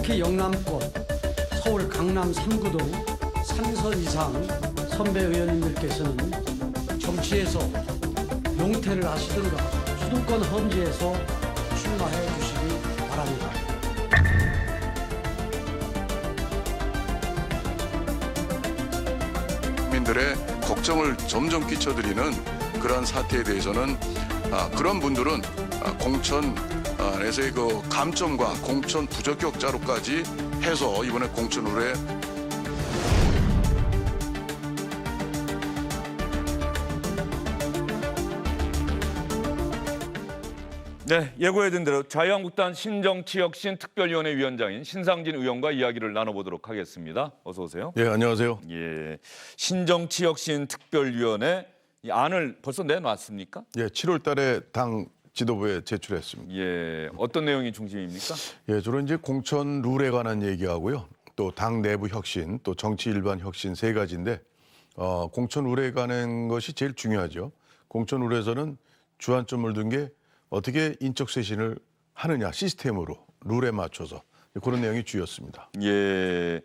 특히 영남권, 서울 강남 3구 등 3선 이상 선배 의원님들께서는 정치에서 용퇴를 하시든가 수도권 험지에서 출마해 주시기 바랍니다. 국민들의 걱정을 점점 끼쳐드리는 그러한 사태에 대해서는 그런 분들은 공천에서의 그 감점과 공천 부적격자로까지 해서 이번에 공천으로의 네, 예고해둔 대로 자유한국당 신정치혁신특별위원회 위원장인 신상진 의원과 이야기를 나눠보도록 하겠습니다. 어서 오세요. 예, 안녕하세요. 예, 신정치혁신특별위원회 이 안을 벌써 내놨습니까? 예, 7월 달에 당 지도부에 제출했습니다. 예, 어떤 내용이 중심입니까? 예, 주로 이제 공천 룰에 관한 얘기하고요. 또 당 내부 혁신, 또 정치 일반 혁신 세 가지인데 공천 룰에 관한 것이 제일 중요하죠. 공천 룰에서는 주안점을 둔 게 어떻게 인적 쇄신을 하느냐, 시스템으로 룰에 맞춰서 그런 내용이 주였습니다. 예,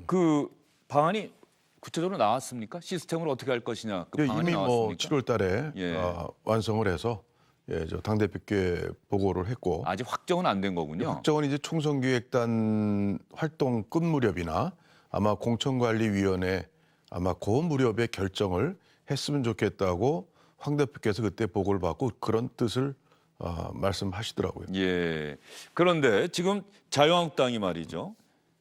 그 방안이 구체적으로 나왔습니까? 시스템으로 어떻게 할 것이냐 그 예, 방안이 이미 나왔습니까? 7월 달에 예. 완성을 해서 저 당대표께 보고를 했고 아직 확정은 안 된 거군요. 확정은 이제 총선기획단 활동 끝 무렵이나 아마 공천관리위원회 아마 그 무렵에 결정을 했으면 좋겠다고 황 대표께서 그때 보고를 받고 그런 뜻을 말씀하시더라고요. 예. 그런데 지금 자유한국당이 말이죠.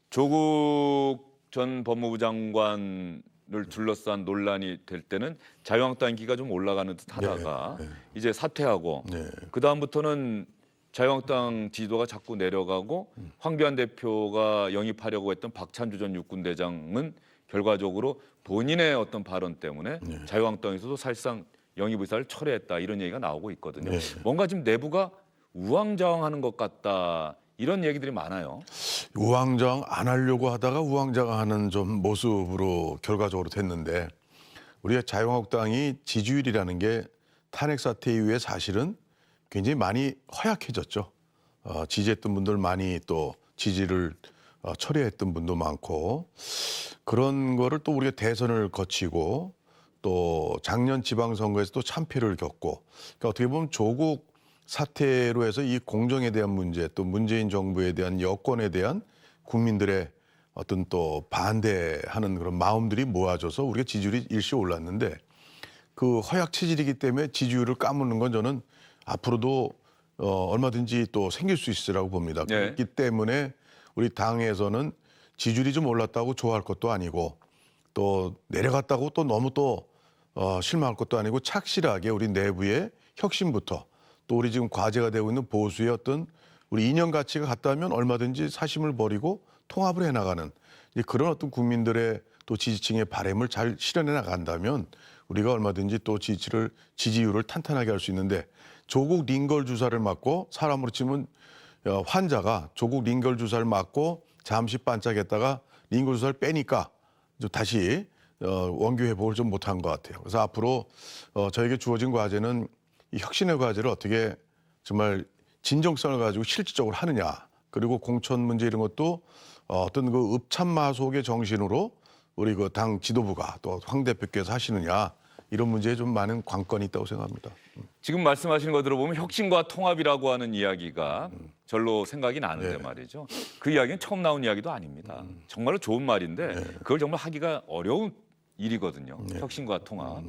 조국 전 법무부 장관을 둘러싼 논란이 될 때는 자유한국당 인기가 좀 올라가는 듯 하다가 이제 사퇴하고 네. 그다음부터는 자유한국당 지지도가 자꾸 내려가고 황교안 대표가 영입하려고 했던 박찬주 전 육군대장은 결과적으로 본인의 어떤 발언 때문에 자유한국당에서도 사실상 영입 의사를 철회했다 이런 얘기가 나오고 있거든요. 네. 뭔가 지금 내부가 우왕좌왕하는 것 같다 이런 얘기들이 많아요. 우왕좌왕 안 하려고 하다가 우왕좌왕하는 좀 모습으로 결과적으로 됐는데 우리가 자유한국당이 지지율이라는 게 탄핵 사태 이후에 사실은 굉장히 많이 허약해졌죠. 지지했던 분들 많이 또 지지를 철회했던 분도 많고 그런 거를 또 우리가 대선을 거치고 또 작년 지방선거에서도 참패를 겪고 그러니까 어떻게 보면 조국 사태로 해서 이 공정에 대한 문제 또 문재인 정부에 대한 여권에 대한 국민들의 어떤 또 반대하는 그런 마음들이 모아져서 우리가 지지율이 일시 올랐는데 그 허약 체질이기 때문에 지지율을 까무는 건 저는 앞으로도 얼마든지 또 생길 수 있으라고 봅니다. 네. 그렇기 때문에 우리 당에서는 지지율이 좀 올랐다고 좋아할 것도 아니고 또 내려갔다고 또 너무 또 실망할 것도 아니고 착실하게 우리 내부의 혁신부터 또 우리 지금 과제가 되고 있는 보수의 어떤 우리 이념 가치가 같다면 얼마든지 사심을 버리고 통합을 해나가는 그런 어떤 국민들의 또 지지층의 바람을 잘 실현해 나간다면 우리가 얼마든지 또 지지율을 탄탄하게 할 수 있는데 조국 링걸 주사를 맞고 사람으로 치면 환자가 조국 링걸 주사를 맞고 잠시 반짝했다가 링걸 주사를 빼니까 다시 원기 회복을 좀 못한 것 같아요. 그래서 앞으로 저에게 주어진 과제는 이 혁신의 과제를 어떻게 정말 진정성을 가지고 실질적으로 하느냐. 그리고 공천 문제 이런 것도 어떤 그 읍참마속의 정신으로 우리 그 당 지도부가 또 황 대표께서 하시느냐. 이런 문제에 좀 많은 관건이 있다고 생각합니다. 지금 말씀하시는 거 들어보면 혁신과 통합이라고 하는 이야기가 절로 생각이 나는데 네. 말이죠. 그 이야기는 처음 나온 이야기도 아닙니다. 정말로 좋은 말인데 그걸 정말 하기가 어려운 일이거든요. 혁신과 통합.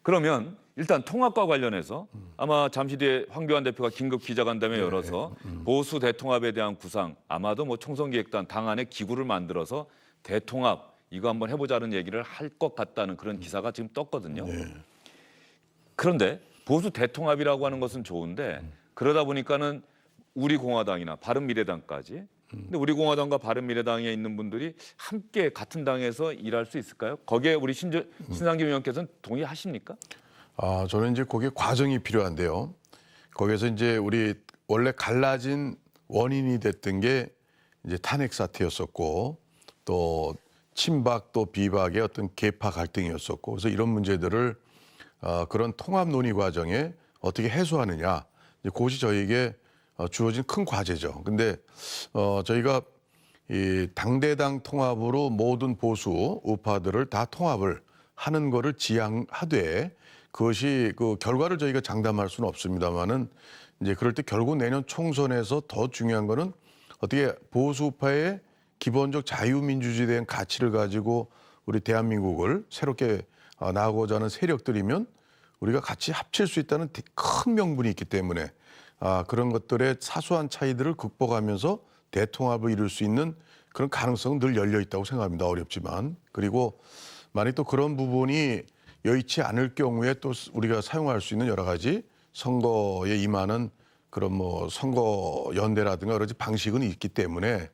그러면 일단 통합과 관련해서 아마 잠시 뒤에 황교안 대표가 긴급 기자간담회 열어서 보수 대통합에 대한 구상 아마도 뭐 총선기획단 당 안에 기구를 만들어서 대통합 이거 한번 해보자는 얘기를 할 것 같다는 그런 기사가 지금 떴거든요. 그런데 보수 대통합이라고 하는 것은 좋은데 그러다 보니까는 우리 공화당이나 바른미래당까지 근데 우리 공화당과 바른미래당에 있는 분들이 함께 같은 당에서 일할 수 있을까요? 거기에 우리 신상진 의원께서는 동의하십니까? 저는 이제 거기에 과정이 필요한데요. 거기에서 이제 우리 원래 갈라진 원인이 됐던 게 이제 탄핵 사태였었고 또 친박 또 비박의 어떤 계파 갈등이었었고 그래서 이런 문제들을 그런 통합 논의 과정에 어떻게 해소하느냐 그것이 저희에게 주어진 큰 과제죠. 근데 저희가 이 당대당 통합으로 모든 보수 우파들을 다 통합을 하는 거를 지향하되 그것이 그 결과를 저희가 장담할 수는 없습니다만은 이제 그럴 때 결국 내년 총선에서 더 중요한 거는 어떻게 보수 우파의 기본적 자유민주주의에 대한 가치를 가지고 우리 대한민국을 새롭게 나아가고자 하는 세력들이면 우리가 같이 합칠 수 있다는 큰 명분이 있기 때문에 그런 것들의 사소한 차이들을 극복하면서 대통합을 이룰 수 있는 그런 가능성은 늘 열려 있다고 생각합니다. 어렵지만. 그리고 만약 또 그런 부분이 여의치 않을 경우에 또 우리가 사용할 수 있는 여러 가지 선거에 임하는 그런 뭐 선거 연대라든가 여러 가지 방식은 있기 때문에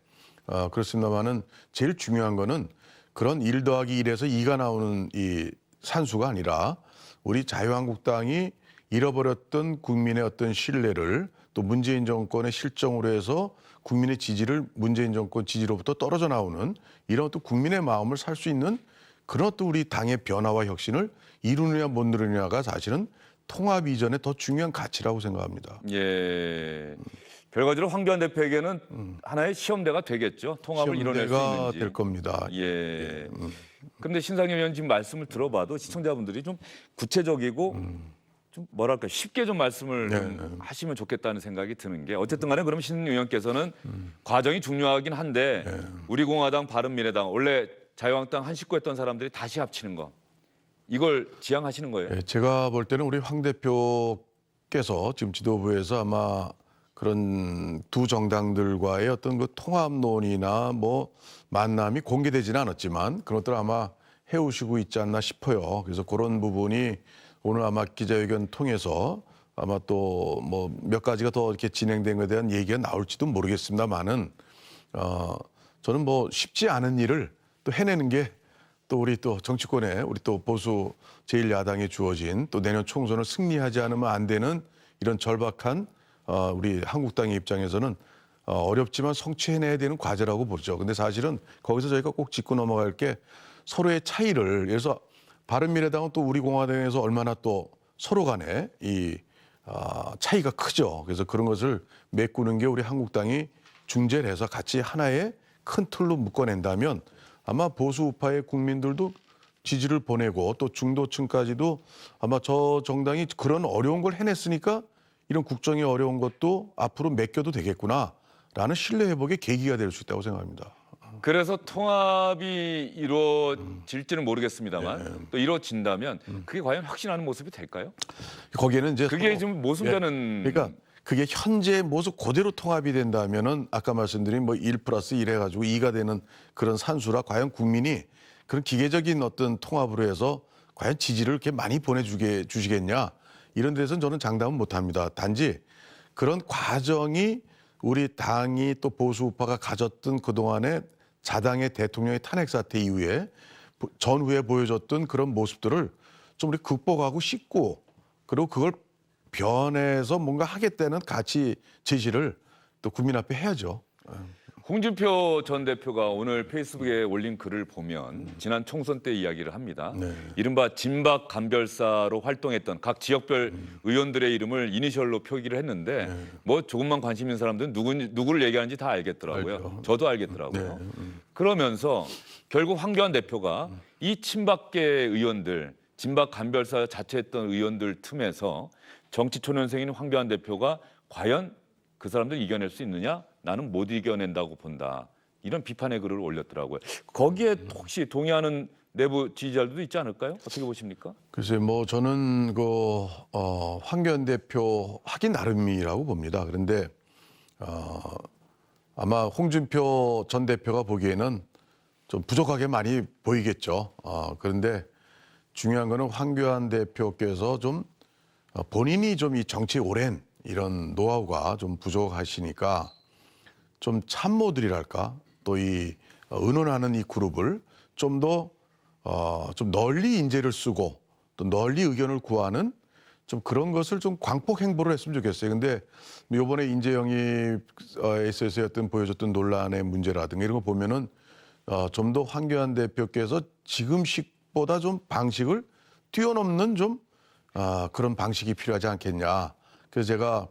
그렇습니다만은 제일 중요한 거는 그런 1 더하기 1에서 2가 나오는 이 산수가 아니라 우리 자유한국당이 잃어버렸던 국민의 어떤 신뢰를 또 문재인 정권의 실정으로 해서 국민의 지지를 문재인 정권 지지로부터 떨어져 나오는 이런 또 국민의 마음을 살 수 있는 그런 또 우리 당의 변화와 혁신을 이루느냐 못 이루느냐가 사실은 통합 이전에 더 중요한 가치라고 생각합니다. 예. 결과적으로 황교안 대표에게는 하나의 시험대가 되겠죠. 통합을 이뤄낼 수 시험대가 있는지. 될 겁니다. 예. 그런데 신상현 의원 지금 말씀을 들어봐도 시청자분들이 좀 구체적이고 좀 뭐랄까 쉽게 좀 말씀을 좀 하시면 좋겠다는 생각이 드는 게 어쨌든 간에 그럼 신 의원께서는 과정이 중요하긴 한데 우리 공화당 바른미래당 원래 자유한국당 한 식구였던 사람들이 다시 합치는 거 이걸 지향하시는 거예요? 예, 제가 볼 때는 우리 황 대표께서 지금 지도부에서 아마 그런 두 정당들과의 어떤 그 통합론이나 뭐 만남이 공개되지는 않았지만 그런 것들 아마 해오시고 있지 않나 싶어요. 그래서 그런 부분이 오늘 아마 기자회견 통해서 아마 또 뭐 몇 가지가 더 이렇게 진행된 것에 대한 얘기가 나올지도 모르겠습니다만은 저는 뭐 쉽지 않은 일을 또 해내는 게 또 우리 또 정치권에 우리 또 보수 제1야당에 주어진 또 내년 총선을 승리하지 않으면 안 되는 이런 절박한 우리 한국당의 입장에서는 어렵지만 성취해내야 되는 과제라고 보죠. 근데 사실은 거기서 저희가 꼭 짚고 넘어갈 게 서로의 차이를 그래서 바른미래당은 또 우리 공화당에서 얼마나 또 서로 간에 이 차이가 크죠. 그래서 그런 것을 메꾸는 게 우리 한국당이 중재를 해서 같이 하나의 큰 틀로 묶어낸다면 아마 보수 우파의 국민들도 지지를 보내고 또 중도층까지도 아마 저 정당이 그런 어려운 걸 해냈으니까 이런 국정이 어려운 것도 앞으로 맡겨도 되겠구나라는 신뢰 회복의 계기가 될 수 있다고 생각합니다. 그래서 통합이 이루어질지는 모르겠습니다만 또 이루어진다면 그게 과연 확신하는 모습이 될까요? 거기에는 이제 그게 좀 모순되는 그러니까 그게 현재 모습 그대로 통합이 된다면은 아까 말씀드린 뭐 1+1 해가지고 2가 되는 그런 산수라 과연 국민이 그런 기계적인 어떤 통합으로 해서 과연 지지를 이렇게 많이 주시겠냐 이런 데서는 저는 장담은 못합니다. 단지 그런 과정이 우리 당이 또 보수 우파가 가졌던 그동안의 자당의 대통령의 탄핵 사태 이후에 전후에 보여줬던 그런 모습들을 좀 우리 극복하고 씻고 그리고 그걸 변해서 뭔가 하겠다는 가치 제시를 또 국민 앞에 해야죠. 홍준표 전 대표가 오늘 페이스북에 올린 글을 보면 지난 총선 때 이야기를 합니다. 이른바 진박 감별사로 활동했던 각 지역별 의원들의 이름을 이니셜로 표기를 했는데 뭐 조금만 관심 있는 사람들은 누구를 얘기하는지 다 알겠더라고요. 알죠. 저도 알겠더라고요. 그러면서 결국 황교안 대표가 이 친박계 의원들, 진박 감별사 자처했던 의원들 틈에서 정치 초년생인 황교안 대표가 과연 그 사람들 이겨낼 수 있느냐? 나는 못 이겨낸다고 본다. 이런 비판의 글을 올렸더라고요. 거기에 혹시 동의하는 내부 지지자들도 있지 않을까요? 어떻게 보십니까? 글쎄 뭐 저는 그 황교안 대표 하기 나름이라고 봅니다. 그런데 아마 홍준표 전 대표가 보기에는 좀 부족하게 많이 보이겠죠. 그런데 중요한 거는 황교안 대표께서 좀 본인이 좀 이 정치에 오랜 이런 노하우가 좀 부족하시니까 좀 참모들이랄까 또 이 의논하는 이 그룹을 좀 더 좀 널리 인재를 쓰고 또 널리 의견을 구하는 좀 그런 것을 좀 광폭 행보를 했으면 좋겠어요. 근데 이번에 인재 영입에서 어떤 보여줬던 논란의 문제라든가 이런 거 보면은 좀 더 황교안 대표께서 지금식보다 좀 방식을 뛰어넘는 좀 그런 방식이 필요하지 않겠냐. 그래서 제가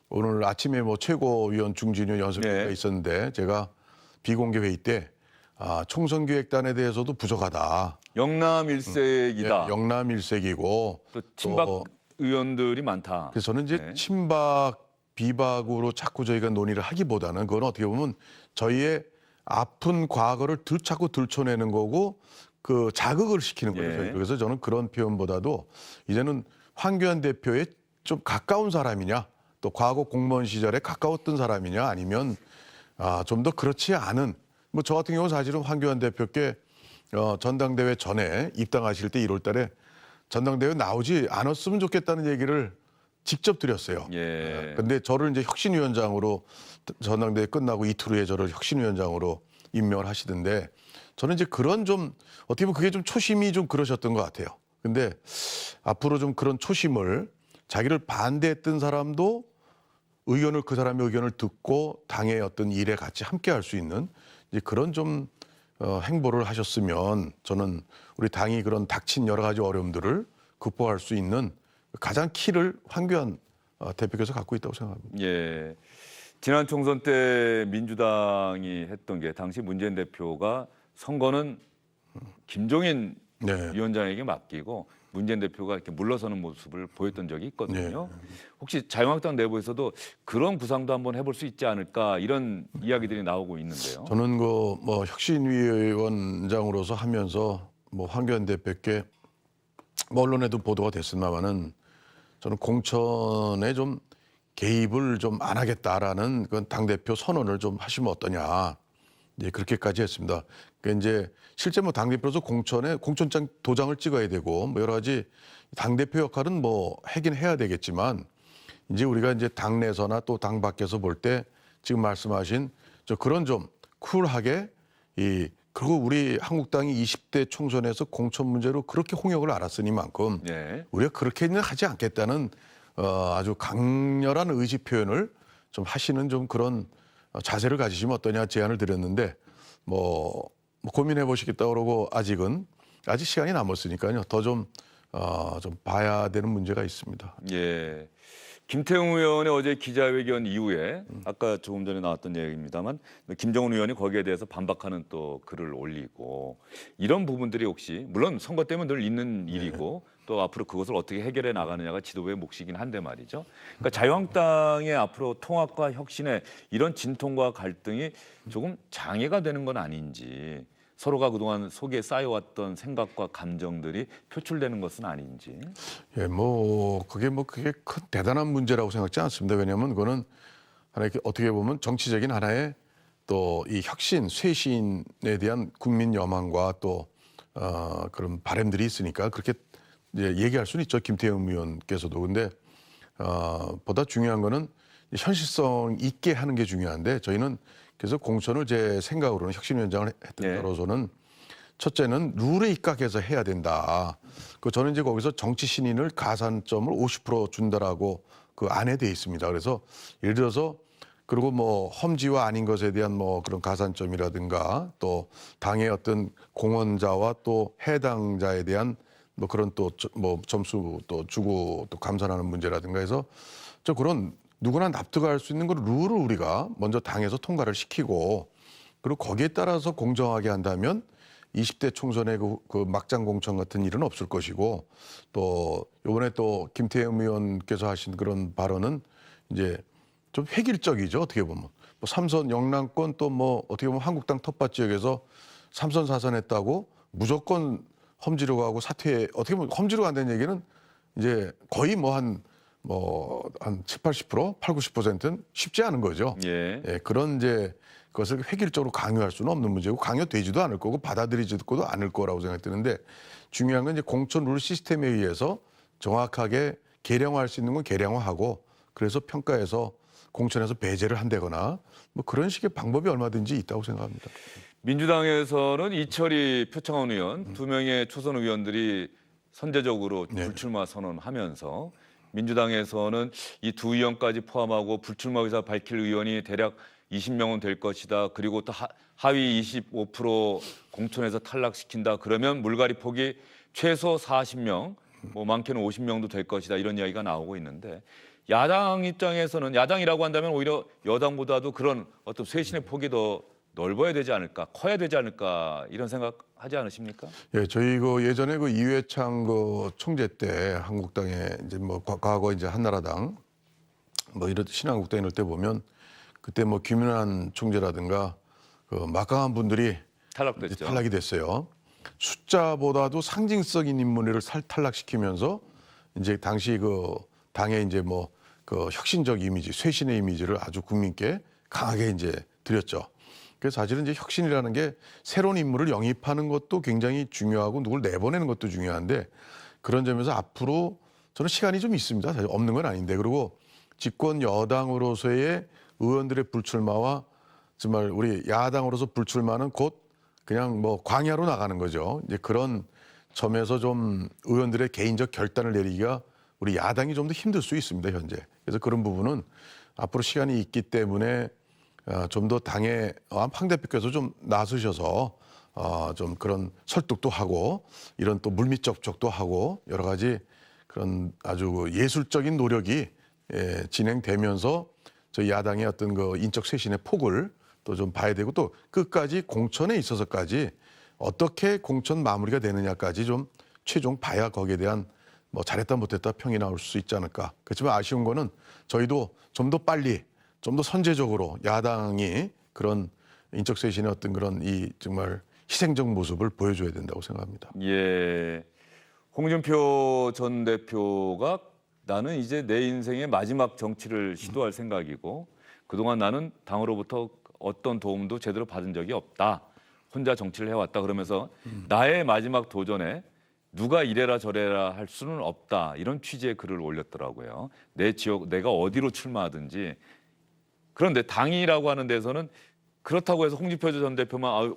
오늘 아침에 뭐 최고위원 중진위원 연설회가 있었는데 제가 비공개 회의 때 총선 기획단에 대해서도 부족하다. 영남 일색이다. 예, 영남 일색이고 또 친박 또 의원들이 많다. 그래서 저는 이제 네. 친박 비박으로 자꾸 저희가 논의를 하기보다는 그건 어떻게 보면 저희의 아픈 과거를 자꾸 들춰내는 거고 그 자극을 시키는 거예요. 예. 그래서 저는 그런 표현보다도 이제는 황교안 대표에 좀 가까운 사람이냐, 또 과거 공무원 시절에 가까웠던 사람이냐, 아니면 좀 더 그렇지 않은 뭐 저 같은 경우는 사실은 황교안 대표께 전당대회 전에 입당하실 때 1월 달에 전당대회 나오지 않았으면 좋겠다는 얘기를 직접 드렸어요. 예. 근데 저를 이제 혁신위원장으로 전당대회 끝나고 이틀 후에 저를 혁신위원장으로 임명을 하시던데 저는 이제 그런 좀 어떻게 보면 그게 좀 초심이 좀 그러셨던 것 같아요. 근데 앞으로 좀 그런 초심을 자기를 반대했던 사람도 의견을 그 사람의 의견을 듣고 당의 어떤 일에 같이 함께 할 수 있는 이제 그런 좀 행보를 하셨으면 저는 우리 당이 그런 닥친 여러 가지 어려움들을 극복할 수 있는 가장 키를 황교안 대표께서 갖고 있다고 생각합니다. 예. 지난 총선 때 민주당이 했던 게 당시 문재인 대표가 선거는 김종인 네. 위원장에게 맡기고 문재인 대표가 이렇게 물러서는 모습을 보였던 적이 있거든요. 네. 혹시 자유한국당 내부에서도 그런 구상도 한번 해볼 수 있지 않을까 이런 이야기들이 나오고 있는데요. 저는 그 뭐 혁신위원장으로서 하면서 뭐 황교안 대표께 뭐 언론에도 보도가 됐습니다만은 저는 공천에 좀 개입을 좀 안 하겠다라는 그런 당 대표 선언을 좀 하시면 어떠냐. 이제 그렇게까지 했습니다. 그러니까 이제 실제 뭐 당 대표로서 공천에 공천장 도장을 찍어야 되고 뭐 여러 가지 당 대표 역할은 뭐 하긴 해야 되겠지만 이제 우리가 이제 당내에서나 또 당 밖에서 볼 때 지금 말씀하신 저 그런 좀 쿨하게 그리고 우리 한국당이 20대 총선에서 공천 문제로 그렇게 홍역을 알았으니만큼 네. 우리가 그렇게는 하지 않겠다는 아주 강렬한 의지 표현을 좀 하시는 좀 그런 자세를 가지시면 어떠냐 제안을 드렸는데 뭐 고민해 보시겠다 그러고 아직 시간이 남았으니까요. 더 좀 봐야 되는 문제가 있습니다. 예. 김태웅 의원의 어제 기자회견 이후에 아까 조금 전에 나왔던 얘기입니다만 김정은 의원이 거기에 대해서 반박하는 또 글을 올리고 이런 부분들이 혹시 물론 선거 때문에 늘 있는 일이고 또 앞으로 그것을 어떻게 해결해 나가느냐가 지도부의 몫이긴 한데 말이죠. 그러니까 자유한국당의 앞으로 통합과 혁신의 이런 진통과 갈등이 조금 장애가 되는 건 아닌지 서로가 그동안 속에 쌓여왔던 생각과 감정들이 표출되는 것은 아닌지. 예, 그게 큰 대단한 문제라고 생각지 않습니다. 왜냐하면 그거는 하나의 어떻게 보면 정치적인 하나의 또 이 혁신, 쇄신에 대한 국민 여망과 또 그런 바람들이 있으니까 그렇게 이제 얘기할 수는 있죠. 김태형 의원께서도. 근데 보다 중요한 거는 현실성 있게 하는 게 중요한데 저희는 그래서 공천을 제 생각으로는 혁신위원장을 했던 저로서는 첫째는 룰에 입각해서 해야 된다. 저는 이제 거기서 정치 신인을 가산점을 50% 준다라고 그 안에 돼 있습니다. 그래서 예를 들어서 그리고 뭐 험지와 아닌 것에 대한 뭐 그런 가산점이라든가 또 당의 어떤 공헌자와 또 해당자에 대한 뭐 그런 또 뭐 점수 또 주고 또 감산하는 문제라든가 해서 저 그런 누구나 납득할 수 있는 그 룰을 우리가 먼저 당에서 통과를 시키고 그리고 거기에 따라서 공정하게 한다면 20대 총선의 그 막장 공천 같은 일은 없을 것이고 또 이번에 또 김태형 의원께서 하신 그런 발언은 이제 좀 획일적이죠. 어떻게 보면 뭐 삼선 영남권 또 뭐 어떻게 보면 한국당 텃밭 지역에서 삼선 사선했다고 무조건 험지로 가고 사퇴 어떻게 보면 험지로 간다는 얘기는 이제 거의 한 7, 80%, 8, 90%는 쉽지 않은 거죠. 예. 예, 그런 이제 그것을 획일적으로 강요할 수는 없는 문제고 강요되지도 않을 거고 받아들이지도 않을 거라고 생각되는데 중요한 건 이제 공천 룰 시스템에 의해서 정확하게 계량화할 수 있는 건 계량화하고 그래서 평가해서 공천에서 배제를 한다거나 뭐 그런 식의 방법이 얼마든지 있다고 생각합니다. 민주당에서는 이철희 표창원 의원 두 명의 초선 의원들이 선제적으로 불출마 선언하면서 민주당에서는 이 두 의원까지 포함하고 불출마 의사 밝힐 의원이 대략 20명은 될 것이다. 그리고 또 하위 25% 공천에서 탈락시킨다. 그러면 물갈이 폭이 최소 40명, 뭐 많게는 50명도 될 것이다. 이런 이야기가 나오고 있는데 야당 입장에서는 야당이라고 한다면 오히려 여당보다도 그런 어떤 쇄신의 폭이 더 넓어야 되지 않을까, 커야 되지 않을까 이런 생각 하지 않으십니까? 예, 저희 그 예전에 그 이회창 그 총재 때 한국당에 이제 뭐 과거 이제 한나라당 뭐 이런 신한국당 이럴 때 보면 그때 뭐 김윤환 총재라든가 그 막강한 분들이 탈락됐죠. 탈락이 됐어요. 숫자보다도 상징성인 인물을 탈락시키면서 이제 당시 그 당의 이제 뭐 그 혁신적 이미지, 쇄신의 이미지를 아주 국민께 강하게 이제 드렸죠. 그래서 사실은 이제 혁신이라는 게 새로운 인물을 영입하는 것도 굉장히 중요하고 누굴 내보내는 것도 중요한데 그런 점에서 앞으로 저는 시간이 좀 있습니다. 사실 없는 건 아닌데 그리고 집권 여당으로서의 의원들의 불출마와 정말 우리 야당으로서 불출마는 곧 그냥 뭐 광야로 나가는 거죠. 이제 그런 점에서 좀 의원들의 개인적 결단을 내리기가 우리 야당이 좀 더 힘들 수 있습니다, 현재. 그래서 그런 부분은 앞으로 시간이 있기 때문에 좀 더 당의 황 대표께서 좀 나서셔서 좀 그런 설득도 하고 이런 또 물밑 접촉도 하고 여러 가지 그런 아주 예술적인 노력이 진행되면서 저희 야당의 어떤 그 인적 쇄신의 폭을 또 좀 봐야 되고 또 끝까지 공천에 있어서까지 어떻게 공천 마무리가 되느냐까지 좀 최종 봐야 거기에 대한 뭐 잘했다 못했다 평이 나올 수 있지 않을까. 그렇지만 아쉬운 거는 저희도 좀 더 빨리 좀 더 선제적으로 야당이 그런 인적 쇄신의 어떤 그런 이 정말 희생적 모습을 보여줘야 된다고 생각합니다. 예, 홍준표 전 대표가 나는 이제 내 인생의 마지막 정치를 시도할 생각이고 그동안 나는 당으로부터 어떤 도움도 제대로 받은 적이 없다. 혼자 정치를 해왔다. 그러면서 나의 마지막 도전에 누가 이래라 저래라 할 수는 없다. 이런 취지의 글을 올렸더라고요. 내 지역, 내가 어디로 출마하든지. 그런데 당이라고 하는 데서는 그렇다고 해서 홍준표 전 대표만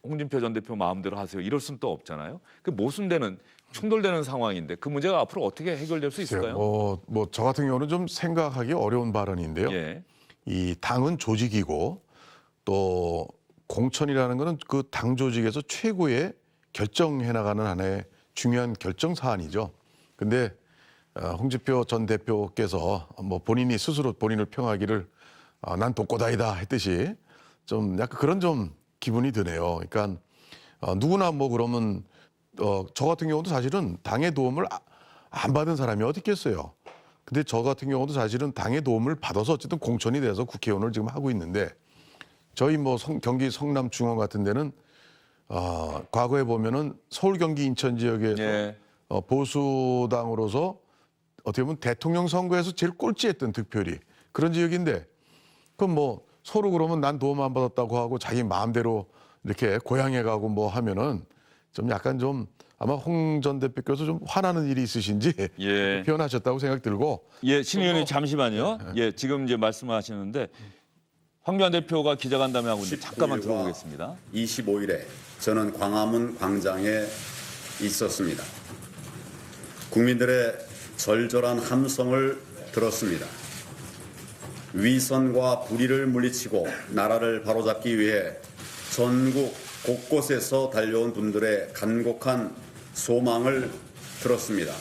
홍준표 전 대표 마음대로 하세요. 이럴 수는 또 없잖아요. 그 모순되는 충돌되는 상황인데 그 문제가 앞으로 어떻게 해결될 수 있을까요? 뭐 저 같은 경우는 좀 생각하기 어려운 발언인데요. 예. 이 당은 조직이고 또 공천이라는 것은 그 당 조직에서 최고의 결정해 나가는 하나의 중요한 결정 사안이죠. 근데 홍준표 전 대표께서 뭐 본인이 스스로 본인을 평하기를 난 독고다이다 했듯이 좀 약간 그런 좀 기분이 드네요. 그러니까 누구나 뭐 그러면 저 같은 경우도 사실은 당의 도움을 안 받은 사람이 어디 있겠어요. 근데 저 같은 경우도 사실은 당의 도움을 받아서 어쨌든 공천이 돼서 국회의원을 지금 하고 있는데 저희 뭐 경기 성남 중원 같은 데는 과거에 보면은 서울 경기 인천 지역에서 예. 보수당으로서 어떻게 보면 대통령 선거에서 제일 꼴찌했던 득표율이 그런 지역인데 그럼 뭐 서로 그러면 난 도움 안 받았다고 하고 자기 마음대로 이렇게 고향에 가고 뭐 하면은 좀 약간 좀 아마 홍 전 대표께서 좀 화나는 일이 있으신지 예. 표현하셨다고 생각 들고 예, 신 의원님 잠시만요. 예, 지금 이제 말씀하시는데 황교안 대표가 기자간담회 하고 있는데 잠깐만 들어보겠습니다. 25일에 저는 광화문 광장에 있었습니다. 국민들의 절절한 함성을 들었습니다. 위선과 불의를 물리치고 나라를 바로잡기 위해 전국 곳곳에서 달려온 분들의 간곡한 소망을 들었습니다.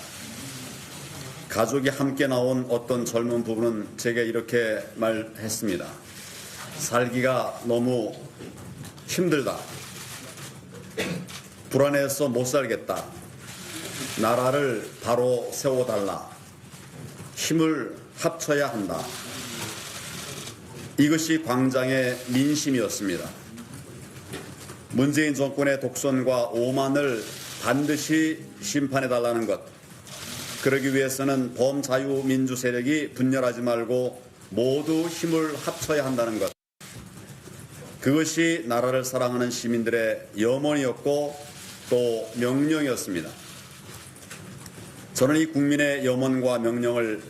가족이 함께 나온 어떤 젊은 부부는 제게 이렇게 말했습니다. 살기가 너무 힘들다. 불안해서 못 살겠다. 나라를 바로 세워달라. 힘을 합쳐야 한다. 이것이 광장의 민심이었습니다. 문재인 정권의 독선과 오만을 반드시 심판해달라는 것. 그러기 위해서는 범자유민주 세력이 분열하지 말고 모두 힘을 합쳐야 한다는 것. 그것이 나라를 사랑하는 시민들의 염원이었고 또 명령이었습니다. 저는 이 국민의 염원과 명령을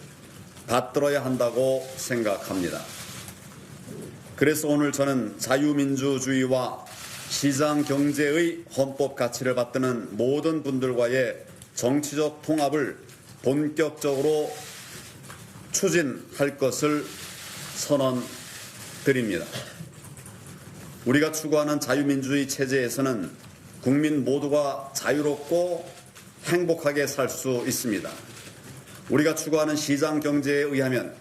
받들어야 한다고 생각합니다. 그래서 오늘 저는 자유민주주의와 시장 경제의 헌법 가치를 받드는 모든 분들과의 정치적 통합을 본격적으로 추진할 것을 선언드립니다. 우리가 추구하는 자유민주주의 체제에서는 국민 모두가 자유롭고 행복하게 살 수 있습니다. 우리가 추구하는 시장 경제에 의하면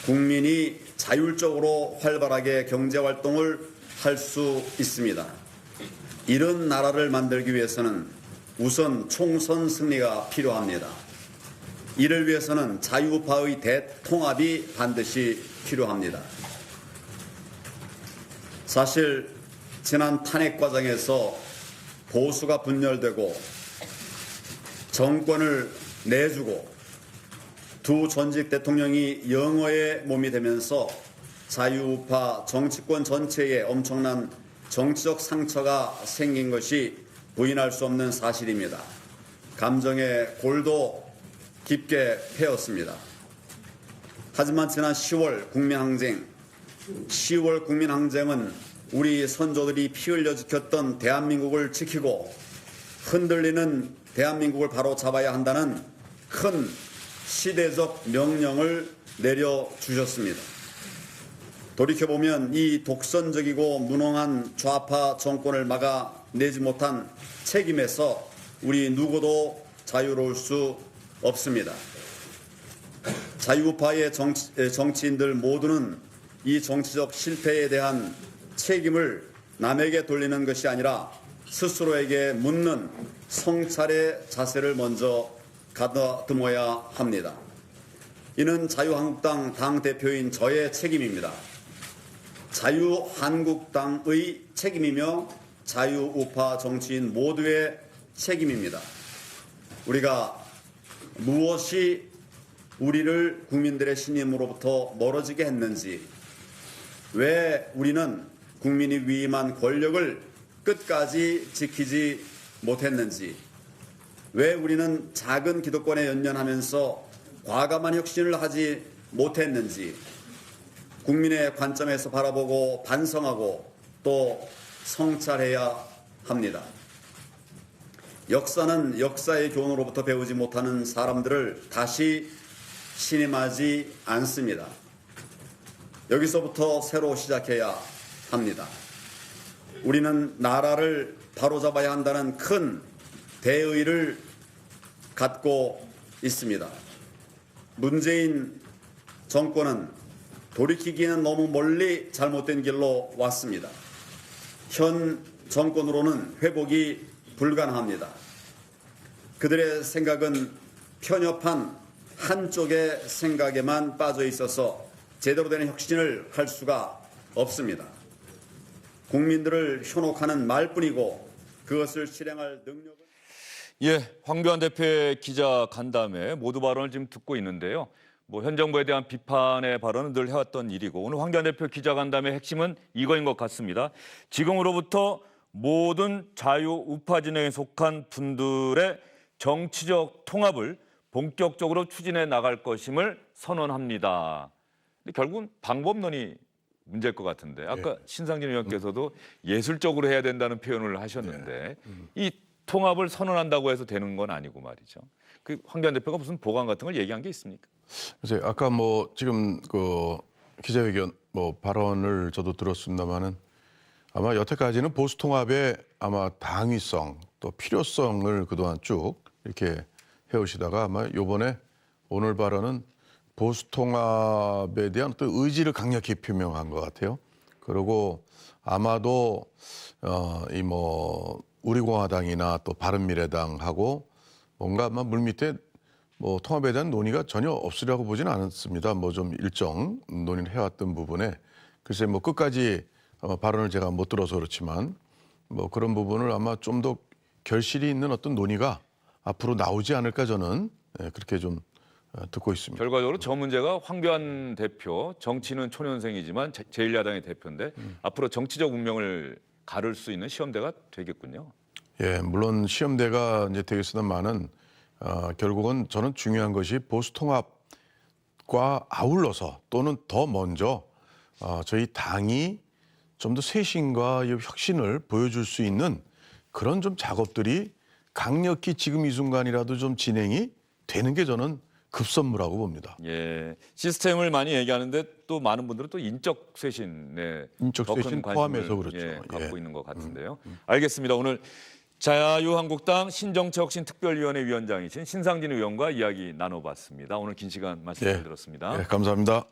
국민이 자율적으로 활발하게 경제활동을 할 수 있습니다. 이런 나라를 만들기 위해서는 우선 총선 승리가 필요합니다. 이를 위해서는 자유우파의 대통합이 반드시 필요합니다. 사실 지난 탄핵 과정에서 보수가 분열되고 정권을 내주고 두 전직 대통령이 영어에 몸이 되면서 자유우파 정치권 전체에 엄청난 정치적 상처가 생긴 것이 부인할 수 없는 사실입니다. 감정의 골도 깊게 패였습니다. 하지만 지난 10월 국민항쟁은 우리 선조들이 피 흘려 지켰던 대한민국을 지키고 흔들리는 대한민국을 바로 잡아야 한다는 큰 시대적 명령을 내려주셨습니다. 돌이켜보면 이 독선적이고 무능한 좌파 정권을 막아내지 못한 책임에서 우리 누구도 자유로울 수 없습니다. 자유우파의 정치인들 모두는 이 정치적 실패에 대한 책임을 남에게 돌리는 것이 아니라 스스로에게 묻는 성찰의 자세를 먼저 가다듬어야 합니다. 이는 자유한국당 당대표인 저의 책임입니다. 자유한국당의 책임이며 자유우파 정치인 모두의 책임입니다. 우리가 무엇이 우리를 국민들의 신임으로부터 멀어지게 했는지, 왜 우리는 국민이 위임한 권력을 끝까지 지키지 못했는지, 왜 우리는 작은 기득권에 연연하면서 과감한 혁신을 하지 못했는지 국민의 관점에서 바라보고 반성하고 또 성찰해야 합니다. 역사는 역사의 교훈으로부터 배우지 못하는 사람들을 다시 신임하지 않습니다. 여기서부터 새로 시작해야 합니다. 우리는 나라를 바로잡아야 한다는 큰 대의를 갖고 있습니다. 문재인 정권은 돌이키기에는 너무 멀리 잘못된 길로 왔습니다. 현 정권으로는 회복이 불가능합니다. 그들의 생각은 편협한 한쪽의 생각에만 빠져 있어서 제대로 된 혁신을 할 수가 없습니다. 국민들을 현혹하는 말뿐이고 그것을 실행할 능력은 황교안 대표의 기자 간담회 모두 발언을 지금 듣고 있는데요. 현 정부에 대한 비판의 발언은 늘 해왔던 일이고 오늘 황교안 대표 기자 간담회 핵심은 이거인 것 같습니다. 지금으로부터 모든 자유우파 진영에 속한 분들의 정치적 통합을 본격적으로 추진해 나갈 것임을 선언합니다. 근데 결국은 방법론이 문제일 것 같은데 아까 신상진 의원께서도 예술적으로 해야 된다는 표현을 하셨는데 이 통합을 선언한다고 해서 되는 건 아니고 말이죠. 그 황교안 대표가 무슨 보관 같은 걸 얘기한 게 있습니까? 그래서 아까 지금 그 기자회견 발언을 저도 들었습니다만은 아마 여태까지는 보수 통합의 아마 당위성 또 필요성을 그동안 쭉 이렇게 해오시다가 아마 이번에 오늘 발언은 보수 통합에 대한 또 의지를 강력히 표명한 것 같아요. 그리고 아마도 우리공화당이나 또 바른미래당하고 뭔가 아마 물밑에 통합에 대한 논의가 전혀 없으려고 보지는 않았습니다. 좀 일정 논의를 해왔던 부분에 글쎄 끝까지 발언을 제가 못 들어서 그렇지만 그런 부분을 아마 좀 더 결실이 있는 어떤 논의가 앞으로 나오지 않을까 저는 그렇게 좀 듣고 있습니다. 결과적으로 저 문제가 황교안 대표 정치는 초년생이지만 제1야당의 대표인데 앞으로 정치적 운명을 가를 수 있는 시험대가 되겠군요. 예, 물론 시험대가 이제 되겠으나만은 결국은 저는 중요한 것이 보수 통합과 아울러서 또는 더 먼저 저희 당이 좀 더 쇄신과 혁신을 보여줄 수 있는 그런 좀 작업들이 강력히 지금 이 순간이라도 좀 진행이 되는 게 저는 급선무라고 봅니다. 예, 시스템을 많이 얘기하는데 또 많은 분들은 또 인적 쇄신에 인적 더 큰 쇄신 관심을 포함해서 그렇죠. 갖고 있는 것 같은데요. 알겠습니다. 오늘 자유한국당 신정치혁신특별위원회 위원장이신 신상진 의원과 이야기 나눠봤습니다. 오늘 긴 시간 말씀 잘 들었습니다. 감사합니다.